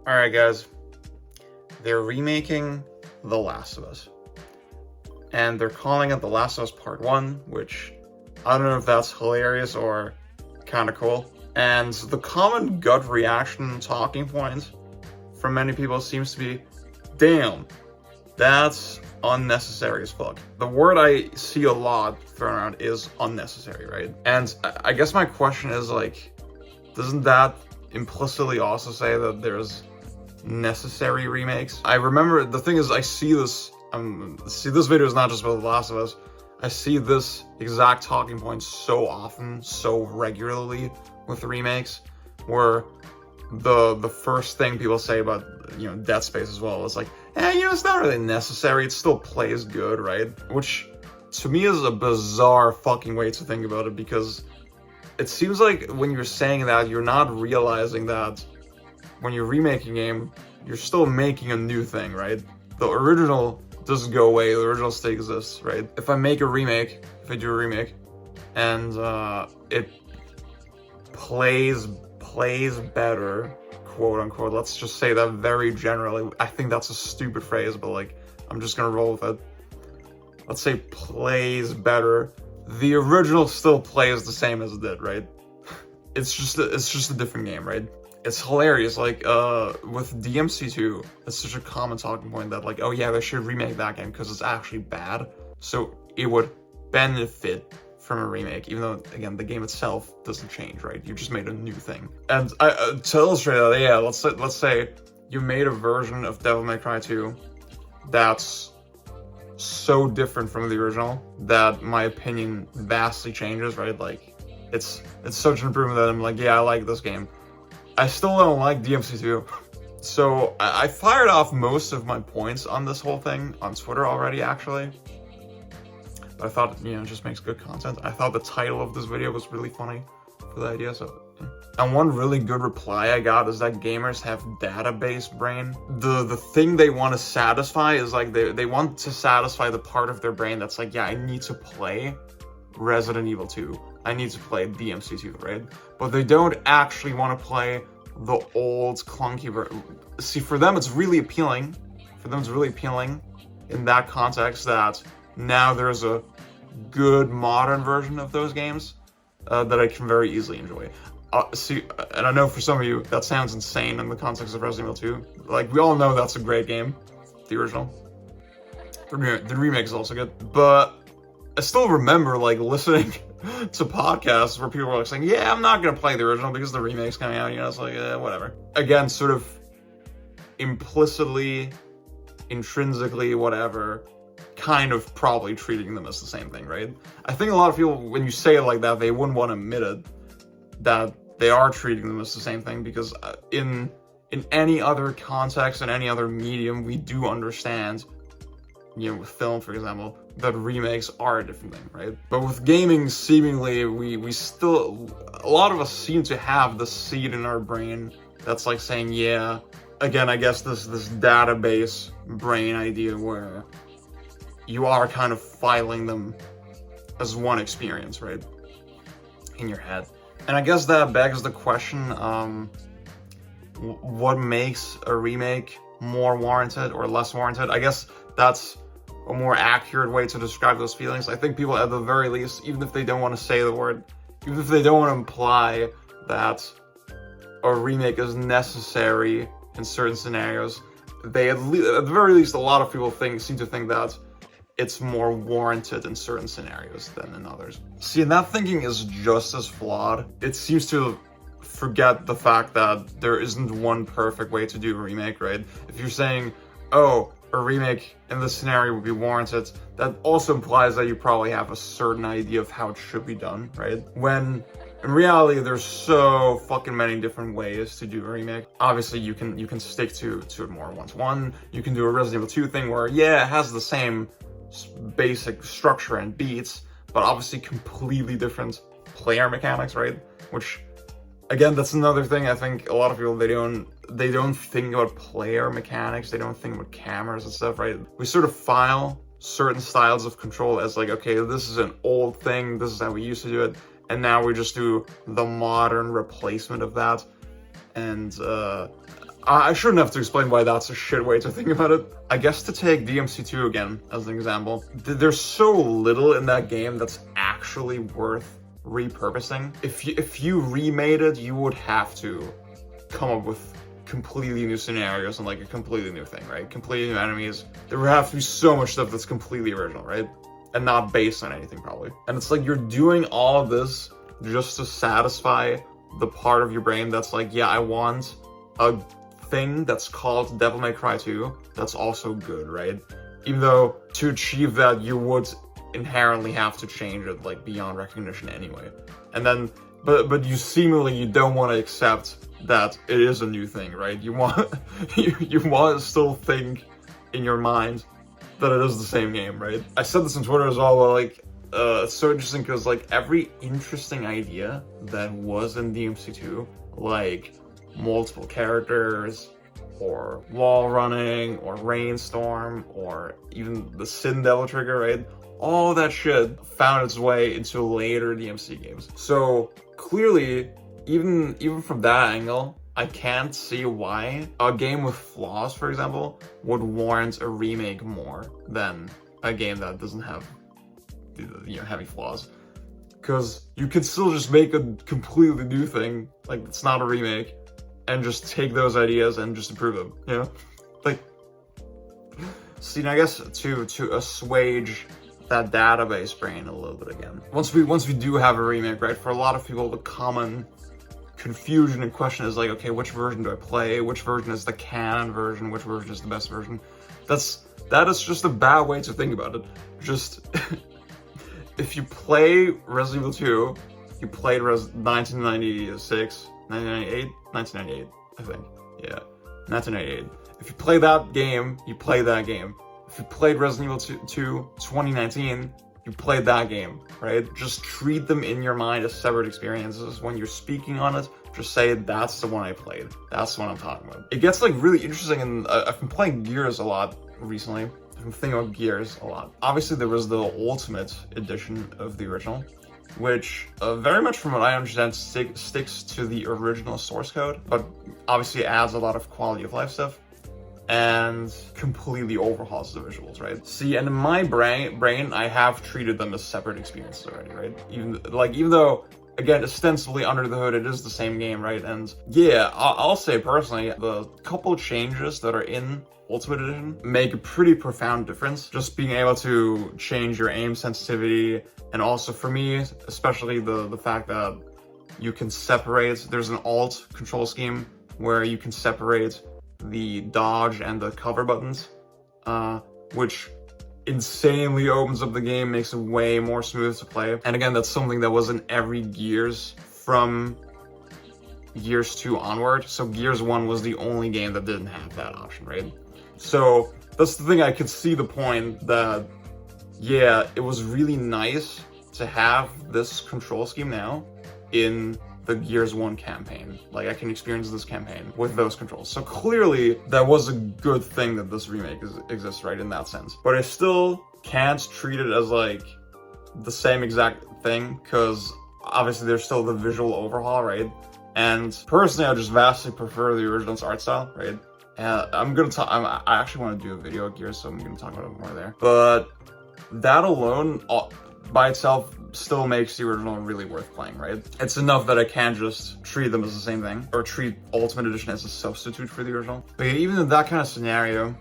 Alright guys, they're remaking The Last of Us. And they're calling it The Last of Us Part 1, which I don't know if that's hilarious or kind of cool. And the common gut reaction talking point from many people seems to be, damn, that's unnecessary as fuck. The word I see a lot thrown around is unnecessary, right? And I guess my question is like, doesn't that implicitly also say that there's necessary remakes? I remember, the thing is, I see this, this video is not just about The Last of Us. I see this exact talking point so often, so regularly with remakes, where the first thing people say about, Dead Space as well is like, it's not really necessary, it still plays good, right? Which, to me, is a bizarre fucking way to think about it, because it seems like when you're saying that, you're not realizing that when you're remaking a game, you're still making a new thing, right? The original doesn't go away, the original still exists, right? If I make a remake, if I do a remake, and it plays better, quote unquote, let's just say that very generally. I think that's a stupid phrase, but like, I'm just gonna roll with it. Let's say plays better. The original still plays the same as it did, right? It's just a different game, right? It's hilarious, like, with DMC2, it's such a common talking point that, like, oh yeah, they should remake that game because it's actually bad, so it would benefit from a remake, even though, again, the game itself doesn't change, right? You just made a new thing. And to illustrate that, yeah, let's say you made a version of Devil May Cry 2 that's so different from the original that my opinion vastly changes, right? Like, it's such an improvement that I'm like, yeah, I like this game. I still don't like DMC2. So I fired off most of my points on this whole thing on Twitter already, actually. But I thought, it just makes good content. I thought the title of this video was really funny for the idea, so yeah. And one really good reply I got is that gamers have database brain. The thing they want to satisfy is like, they want to satisfy the part of their brain that's like, yeah, I need to play Resident Evil 2. I need to play DMC2, right? But they don't actually want to play the old clunky version. See, for them it's really appealing. For them it's really appealing in that context that now there's a good modern version of those games that I can very easily enjoy. See, and I know for some of you that sounds insane in the context of Resident Evil 2. Like, we all know that's a great game, the original. The remake is also good, but I still remember, like, listening to podcasts where people were like saying, yeah, I'm not gonna play the original because the remake's coming out, it's like, whatever. Again, sort of implicitly, intrinsically, whatever, kind of probably treating them as the same thing, right? I think a lot of people, when you say it like that, they wouldn't want to admit it, that they are treating them as the same thing, because in any other context, in any other medium, we do understand, with film, for example, that remakes are a different thing, right? But with gaming, seemingly, we still, a lot of us seem to have the seed in our brain that's like saying, yeah, again, I guess this database brain idea where you are kind of filing them as one experience, right? In your head. And I guess that begs the question, what makes a remake more warranted or less warranted? I guess that's a more accurate way to describe those feelings. I think people, at the very least, even if they don't want to say the word, even if they don't want to imply that a remake is necessary in certain scenarios, they at the very least, a lot of people seem to think that it's more warranted in certain scenarios than in others. See, and that thinking is just as flawed. It seems to forget the fact that there isn't one perfect way to do a remake, right? If you're saying, oh, a remake in this scenario would be warranted, that also implies that you probably have a certain idea of how it should be done, right? When in reality, there's so fucking many different ways to do a remake. Obviously, you can stick to it more one-to-one. You can do a Resident Evil 2 thing where, yeah, it has the same basic structure and beats, but obviously completely different player mechanics, right? Which, again, that's another thing. I think a lot of people, they don't think about player mechanics, they don't think about cameras and stuff, right? We sort of file certain styles of control as like, okay, this is an old thing, this is how we used to do it, and now we just do the modern replacement of that. And I shouldn't have to explain why that's a shit way to think about it. I guess to take DMC2 again as an example, there's so little in that game that's actually worth repurposing. If you remade it, you would have to come up with completely new scenarios and like a completely new thing, right? Completely new enemies. There would have to be so much stuff that's completely original, right? And not based on anything, probably. And it's like you're doing all of this just to satisfy the part of your brain that's like, yeah, I want a thing that's called Devil May Cry 2 that's also good, right? Even though to achieve that, you would inherently have to change it like beyond recognition anyway. And then, but you seemingly, you don't want to accept that it is a new thing, right? You want, you want to still think in your mind that it is the same game, right? I said this on Twitter as well, but like, it's so interesting because like every interesting idea that was in DMC2, like multiple characters, or wall running, or rainstorm, or even the Sin Devil trigger, right? All that shit found its way into later DMC games. So clearly, even from that angle, I can't see why a game with flaws, for example, would warrant a remake more than a game that doesn't have, you know, heavy flaws. Because you could still just make a completely new thing, like it's not a remake, and just take those ideas and just improve them, you know? Like, see, I guess to assuage that database brain a little bit again. Once we do have a remake, right, for a lot of people, the common confusion and question is like, okay, which version do I play? Which version is the canon version? Which version is the best version? That is just a bad way to think about it. Just, if you play Resident Evil 2, you played 1996, 1998, 1998, I think. Yeah, 1998. If you play that game, you play that game. If you played Resident Evil 2 2019, you played that game, right? Just treat them in your mind as separate experiences. When you're speaking on it, just say, that's the one I played. That's the one I'm talking about. It gets like really interesting, and I've been playing Gears a lot recently. I've been thinking about Gears a lot. Obviously, there was the Ultimate Edition of the original, which very much from what I understand sticks to the original source code, but obviously adds a lot of quality of life stuff and completely overhauls the visuals, right? See, and in my brain, I have treated them as separate experiences already, right? Even though, again, ostensibly under the hood, it is the same game, right? And yeah, I'll say personally, the couple changes that are in Ultimate Edition make a pretty profound difference. Just being able to change your aim sensitivity, and also for me, especially the fact that you can separate, there's an alt control scheme where you can separate the dodge and the cover buttons, which insanely opens up the game, makes it way more smooth to play. And again, that's something that was in every Gears from Gears 2 onward. So Gears 1 was the only game that didn't have that option, right? So that's the thing, I could see the point that, yeah, it was really nice to have this control scheme now in the Gears 1 campaign. Like, I can experience this campaign with those controls. So clearly, that was a good thing that this remake exists, right, in that sense. But I still can't treat it as, like, the same exact thing, because obviously there's still the visual overhaul, right? And personally, I just vastly prefer the original's art style, right? And I actually want to do a video of Gears, so I'm gonna talk about it more there. But that alone, by itself, still makes the original really worth playing, right? It's enough that I can't just treat them as the same thing, or treat Ultimate Edition as a substitute for the original. But even in that kind of scenario,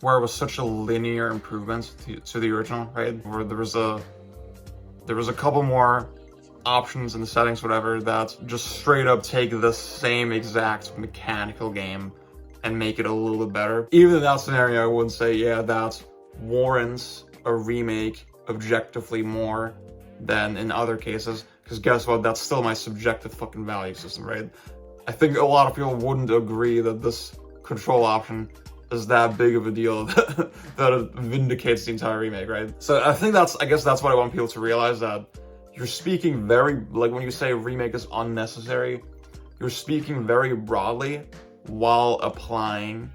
where it was such a linear improvement to the original, right? Where there was a couple more options in the settings, whatever, that just straight up take the same exact mechanical game and make it a little bit better. Even in that scenario, I wouldn't say, yeah, that warrants a remake objectively more than in other cases, because guess what, that's still my subjective fucking value system, right? I think a lot of people wouldn't agree that this control option is that big of a deal that it vindicates the entire remake, right? So I think I guess that's what I want people to realize, that you're speaking very, like when you say remake is unnecessary, you're speaking very broadly while applying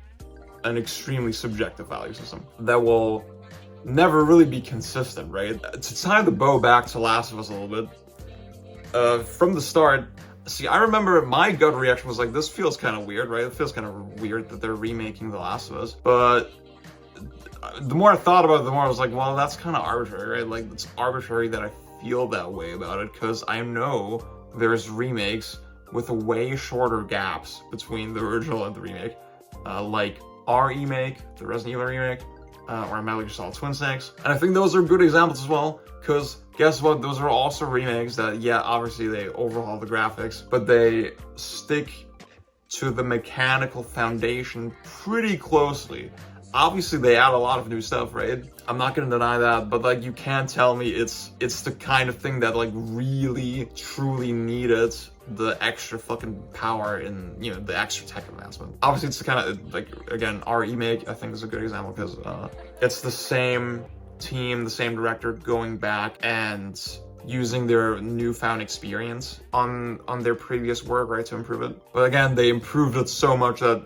an extremely subjective value system that will never really be consistent, right? To tie the bow back to Last of Us a little bit, from the start, See, I remember my gut reaction was like, this feels kind of weird, right? It feels kind of weird that they're remaking The Last of Us. But the more I thought about it, the more I was like, well, that's kind of arbitrary, right? Like, it's arbitrary that I feel that way about it, because I know there's remakes with way shorter gaps between the original and the remake. Like our remake, the Resident Evil remake, or Metal Gear Solid Twin Snakes. And I think those are good examples as well, because guess what? Those are also remakes that, yeah, obviously they overhaul the graphics, but they stick to the mechanical foundation pretty closely. Obviously, they add a lot of new stuff, right? I'm not gonna deny that, but like, you can't tell me it's the kind of thing that like really, truly needed the extra fucking power in, you know, the extra tech advancement. Obviously, it's the kind of, like, again, our remake, I think, is a good example, because it's the same team, the same director going back and using their newfound experience on their previous work, right, to improve it. But again, they improved it so much that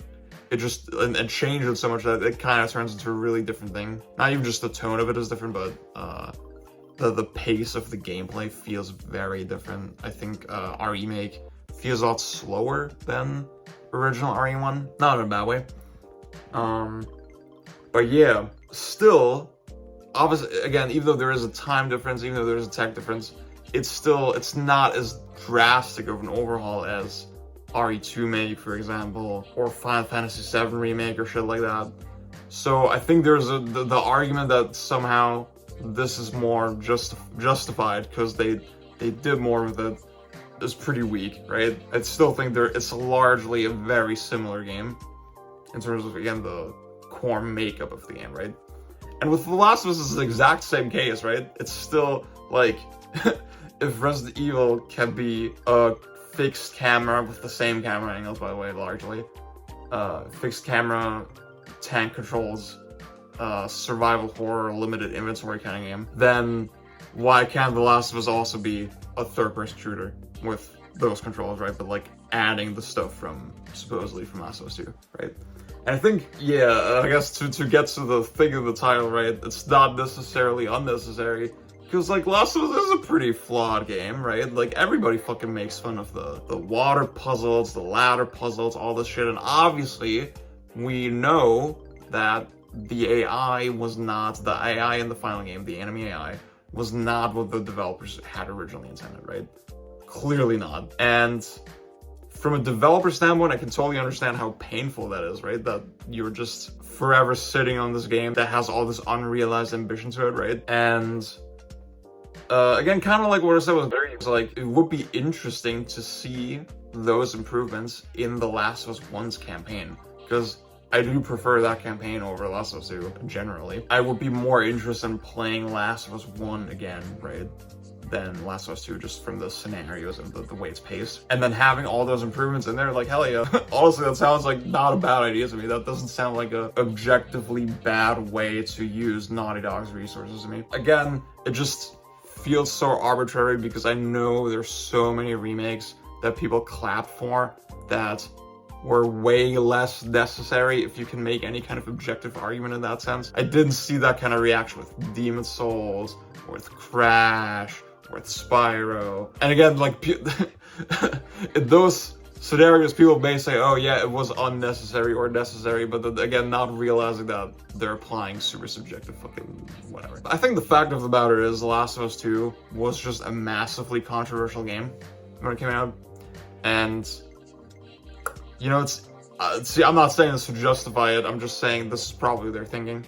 it just, and changed it so much that it kind of turns into a really different thing. Not even just the tone of it is different, but the pace of the gameplay feels very different. I think our remake feels a lot slower than original RE1. Not in a bad way. But yeah, still, obviously, again, even though there is a time difference, even though there's a tech difference, it's not as drastic of an overhaul as RE2 Make, for example, or Final Fantasy VII Remake or shit like that. So I think there's the argument that somehow this is more justified because they did more with it is pretty weak, right? I still think it's largely a very similar game in terms of, again, the core makeup of the game, right? And with The Last of Us, it's the exact same case, right? It's still like, if Resident Evil can be a fixed camera with the same camera angles, by the way, largely, fixed camera, tank controls, survival horror, limited inventory kind of game, then why can't The Last of Us also be a third-person shooter with those controls, right? But like adding the stuff from, supposedly, from Last of Us 2, right? And I think, yeah, I guess to get to the thing of the title, right, it's not necessarily unnecessary, because like Last of Us is a pretty flawed game, right? Like, everybody fucking makes fun of the water puzzles, the ladder puzzles, all this shit, and obviously we know that the AI was not, the AI in the final game, the enemy AI, was not what the developers had originally intended, right? Clearly not. And from a developer standpoint, I can totally understand how painful that is, right? That you're just forever sitting on this game that has all this unrealized ambition to it, right? And again, kind of like what I said with Barry, it's like, it would be interesting to see those improvements in the Last of Us 1's campaign, because I do prefer that campaign over Last of Us 2, generally. I would be more interested in playing Last of Us 1 again, right, than Last of Us 2, just from the scenarios and the way it's paced. And then having all those improvements in there, like, hell yeah. Honestly, that sounds like not a bad idea to me. That doesn't sound like a objectively bad way to use Naughty Dog's resources to me. Again, it just feels so arbitrary, because I know there's so many remakes that people clap for that were way less necessary, if you can make any kind of objective argument in that sense. I didn't see that kind of reaction with Demon's Souls, or with Crash, or with Spyro. And again, like, in those scenarios, people may say, oh yeah, it was unnecessary or necessary, but then, again, not realizing that they're applying super subjective fucking whatever. I think the fact of the matter is, The Last of Us 2 was just a massively controversial game when it came out. And, you know, it's, see, I'm not saying this to justify it, I'm just saying this is probably their thinking.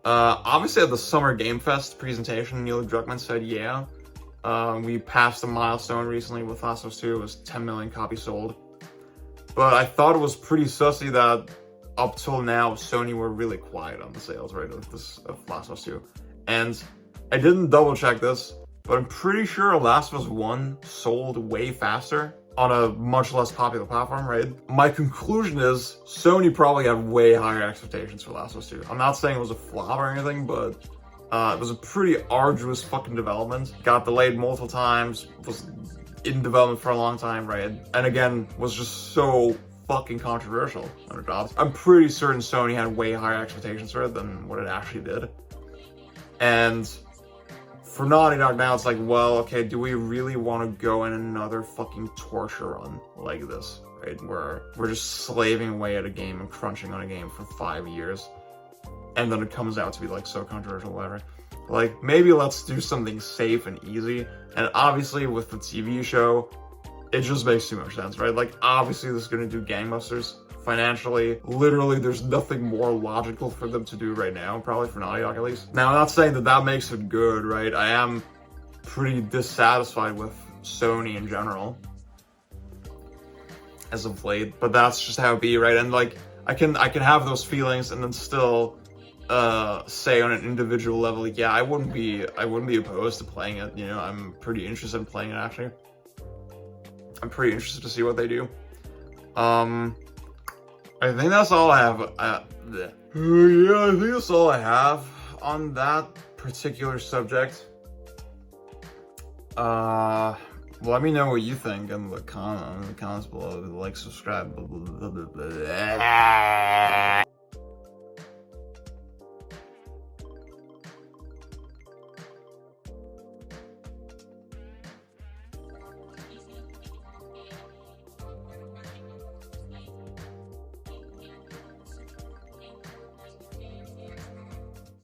Obviously at the Summer Game Fest presentation, Neil Druckmann said, yeah, we passed a milestone recently with Last of Us 2, it was 10 million copies sold. But I thought it was pretty sussy that up till now, Sony were really quiet on the sales, right, of Last of Us 2. And I didn't double check this, but I'm pretty sure Last of Us 1 sold way faster on a much less popular platform, right? My conclusion is Sony probably had way higher expectations for Last of Us 2. I'm not saying it was a flop or anything, but it was a pretty arduous fucking development. Got delayed multiple times, was in development for a long time, right? And again, was just so fucking controversial when it dropped. I'm pretty certain Sony had way higher expectations for it than what it actually did. And for Naughty Dog now, it's like, well, okay, do we really want to go in another fucking torture run like this, right? Where we're just slaving away at a game and crunching on a game for 5 years, and then it comes out to be like so controversial, whatever. Like, maybe let's do something safe and easy. And obviously with the TV show, it just makes too much sense, right? Like, obviously this is gonna do gangbusters financially. Literally, there's nothing more logical for them to do right now, probably for Naughty Dog at least. Now, I'm not saying that that makes it good, right? I am pretty dissatisfied with Sony in general as of late, but that's just how it be, right? And like, I can have those feelings and then still say on an individual level, like, yeah, I wouldn't be opposed to playing it, you know. I'm pretty interested in playing it, actually. I'm pretty interested to see what they do. I think that's all I have. Yeah, I think that's all I have on that particular subject. Let me know what you think in the comments below. Like, subscribe.